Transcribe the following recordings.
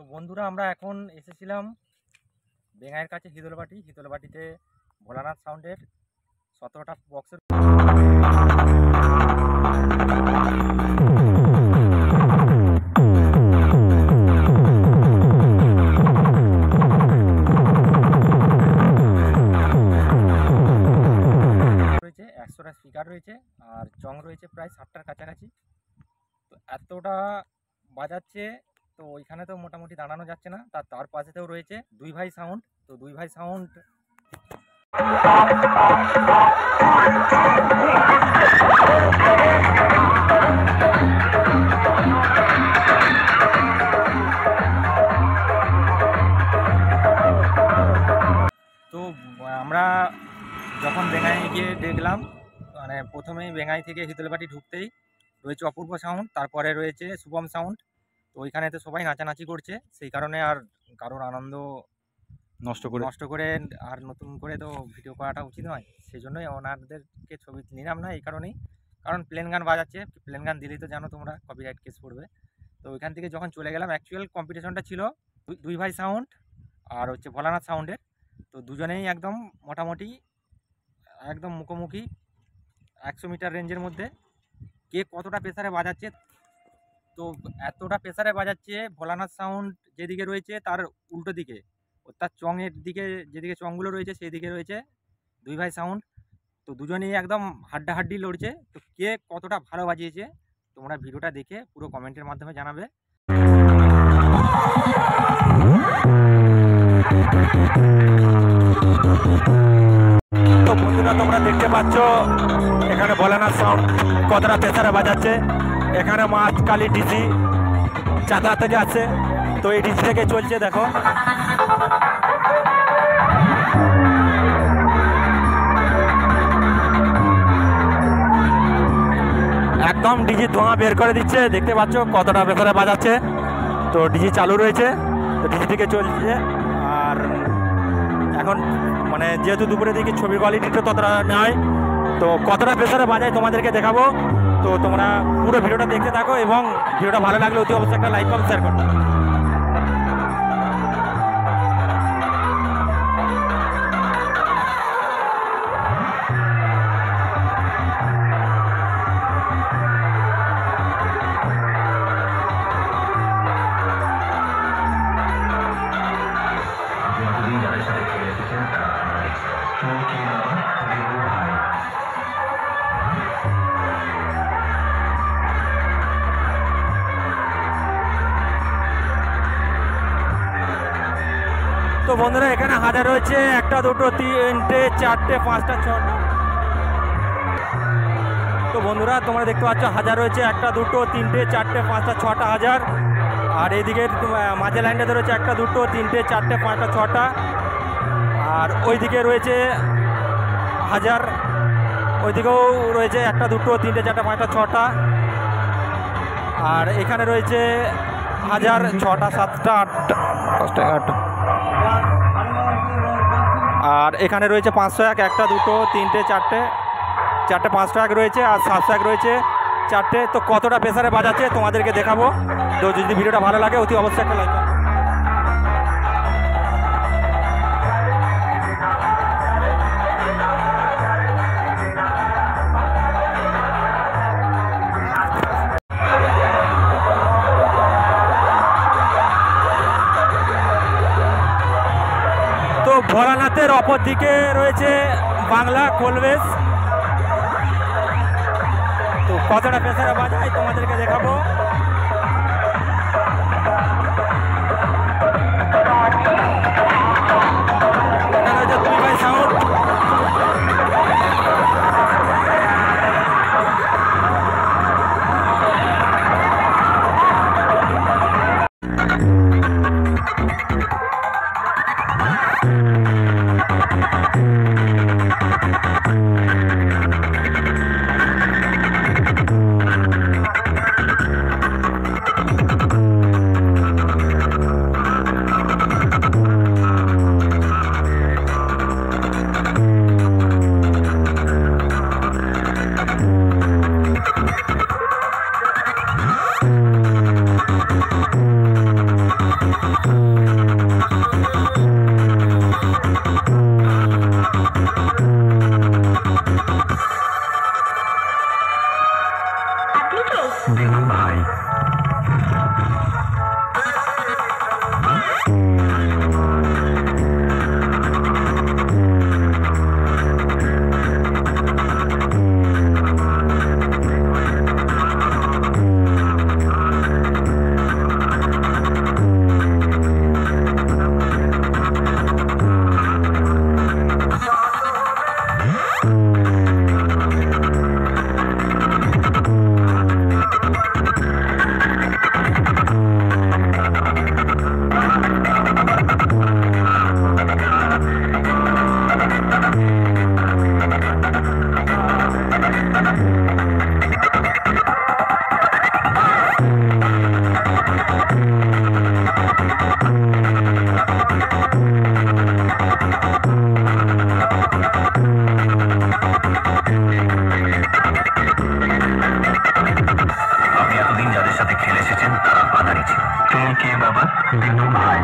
তো বন্ধুরা আমরা এখন এসেছিলাম বেঙ্গাইয়ের কাছে হিদলবাটিতে ভোলানাথ সাউন্ডের 17টা বক্সের রয়েছে, 100টা স্পিকার রয়েছে আর চং রয়েছে প্রায় 60টার কাছাকাছি। তো এতটা বাজাচ্ছে, তো ওইখানে তো মোটামুটি দাঁড়ানো যাচ্ছে না। তার পাশেতেও রয়েছে দুই ভাই সাউন্ড। তো দুই ভাই সাউন্ড তো আমরা যখন বেঙ্গাই গিয়ে দেখলাম, মানে প্রথমেই বেঙ্গাই থেকে হিদলবাটি ঢুকতেই রয়েছে অপূর্ব সাউন্ড, তারপরে রয়েছে শুভম সাউন্ড। তো ওইখানে তো সবাই নাচানাচি করছে, সেই কারণে আর কারোর আনন্দ নষ্ট করে আর নতুন করে তো ভিডিও করাটা উচিত নয়। সেই জন্যই ওনাদেরকে ছবি নিলাম না, এই কারণেই। কারণ প্লেন গান বাজাচ্ছে, প্লেন গান দিলেই তো জানো তোমরা কপিরাইট কেস পড়বে। তো ওইখান থেকে যখন চলে গেলাম, অ্যাকচুয়াল কম্পিটিশনটা ছিল দুই ভাই সাউন্ড আর হচ্ছে ভোলানাথ সাউন্ডের। তো দুজনেই একদম মোটামুটি একদম মুখোমুখি 100 মিটার রেঞ্জের মধ্যে কে কতটা প্রেসারে বাজাচ্ছে। তো এতটা প্রেসারে বাজাচ্ছে, ভোলানাথ সাউন্ড যেদিকে রয়েছে তার উল্টো দিকে, তার চংয়ের দিকে যেদিকে চংগুলো রয়েছে সেই দিকে রয়েছে দুই ভাই সাউন্ড। তো দুজনেই একদম হাড্ডাহাড্ডি লড়ছে। তো কে কতটা ভালো বাজিয়েছে তোমরা ভিডিওটা দেখে পুরো কমেন্টের মাধ্যমে জানাবে। তো বন্ধুরা তোমরা দেখতে পাচ্ছ এখানে ভোলানাথ সাউন্ড কতটা প্রেসারে বাজাচ্ছে। এখানে মা কালী ডিসি চাঁদা থেকে আছে, তো এই ডিসি থেকে চলছে দেখো। একদম ডিজি ধোঁয়া বের করে দিচ্ছে, দেখতে পাচ্ছ কতটা প্রেসারে বাজাচ্ছে। তো ডিজি চালু রয়েছে, তো ডিজি থেকে চলছে। আর এখন মানে যেহেতু দুপুরের দিকে ছবির কোয়ালিটিটা ততটা নয়, তো কতটা প্রেসারে বাজায় তোমাদেরকে দেখাবো। তো তোমরা পুরো ভিডিওটা দেখতে থাকো এবং ভিডিওটা ভালো লাগলে অতি অবশ্যই একটা লাইক কমেন্ট শেয়ার করো। তো বন্ধুরা এখানে হাজার রয়েছে 1, 2, 3, 4, 5, 6টা। তো বন্ধুরা তোমরা দেখতে পাচ্ছ হাজার রয়েছে 1, 2, 3, 4, 5, 6টা হাজার। আর এইদিকে মাঝে লাইনটাতে রয়েছে 1, 2, 3, 4, 5, 6টা। আর ওইদিকে রয়েছে হাজার, ওইদিকেও রয়েছে 1, 2, 3, 4, 5, 6টা। আর এখানে রয়েছে হাজার 6টা, 7টা, 8টা, 10টা, 11টা। আর এখানে রয়েছে 501, 1, 2, 3, 4, 501 রয়েছে, আর 701 রয়েছে 4টে। তো কতটা প্রেসারে বাজাচ্ছে তোমাদেরকে দেখাবো। তো যদি ভিডিওটা ভালো লাগে অতি অবশ্যই একটা লাইক করো। তো ভোলানাথের অপর দিকে রয়েছে বাংলা খোলবেশ। তো কতটা প্রেসারে বাজায় তোমাদেরকে দেখাবো। এখানে হচ্ছে দুই ভাই সাউন্ড। কে বাবা? দিনু ভাই।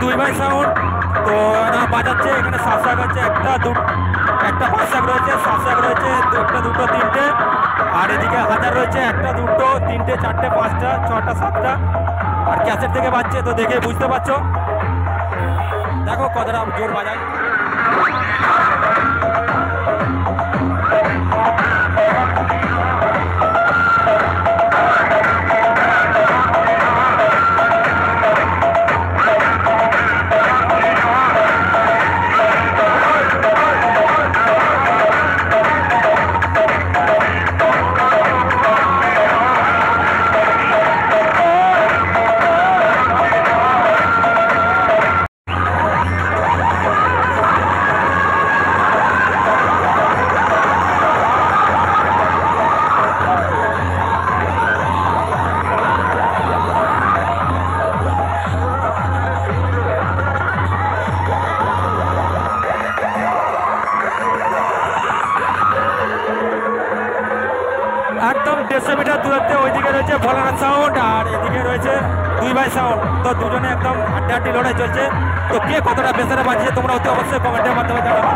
দুই ভাই সাউন্ড। তো এরা বাজাচ্ছে, এখানে 7 শাক আছে, একটা 5 শাক রয়েছে, 7 শাক রয়েছে, একটা দুটো তিনটে। আর এদিকে 1000 রয়েছে, একটা দুটো তিনটে চারটে পাঁচটা ছটা সাতটা। আর ক্যাসেট থেকে বাজছে, তো দেখে বুঝতে পারছো দেখো কতটা জোর বাজায়। একদম 150 মিটার দূরত্বে ওইদিকে রয়েছে ভোলানাথ সাউন্ড, আর এদিকে রয়েছে দুই ভাই সাউন্ড। তো দুজনে একদম হাড্ডাহাড্ডি লড়াই চলছে। তো কে কতটা প্রেসারে বাজছে তোমরা অতি অবশ্যই কমেন্টের মাধ্যমে জানাবে।